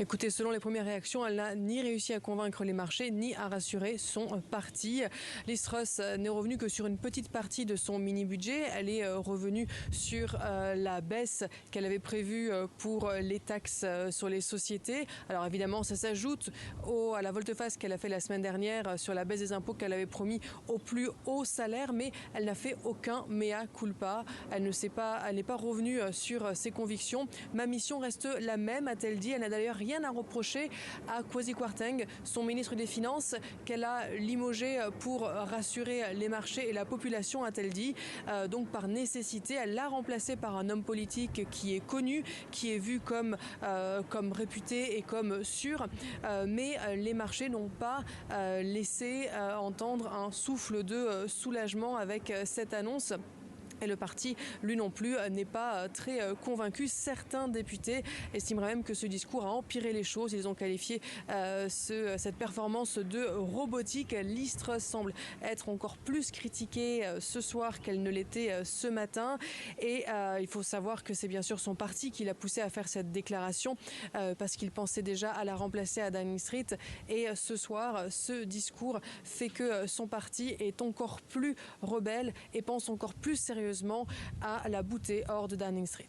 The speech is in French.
Écoutez, selon les premières réactions, elle n'a ni réussi à convaincre les marchés, ni à rassurer son parti. Liz Truss n'est revenue que sur une petite partie de son mini-budget. Elle est revenue sur la baisse qu'elle avait prévue pour les taxes sur les sociétés. Alors évidemment, ça s'ajoute à la volte-face qu'elle a fait la semaine dernière sur la baisse des impôts qu'elle avait promis aux plus hauts salaires, mais elle n'a fait aucun mea culpa. Elle n'est pas revenue sur ses convictions. Ma mission reste la même, a-t-elle dit. Elle n'a d'ailleurs rien à reprocher à Kwasi Kwarteng, son ministre des Finances, qu'elle a limogé pour rassurer les marchés et la population, a-t-elle dit. Donc par nécessité, elle l'a remplacé par un homme politique qui est connu, qui est vu comme réputé et comme sûr. Mais les marchés n'ont pas laissé entendre un souffle de soulagement avec cette annonce. Et le parti, lui non plus, n'est pas très convaincu. Certains députés estimeraient même que ce discours a empiré les choses. Ils ont qualifié cette performance de robotique. Liz Truss semble être encore plus critiquée ce soir qu'elle ne l'était ce matin. Et il faut savoir que c'est bien sûr son parti qui l'a poussé à faire cette déclaration parce qu'il pensait déjà à la remplacer à Downing Street. Et ce soir, ce discours fait que son parti est encore plus rebelle et pense encore plus sérieusement à la bouter hors de Downing Street.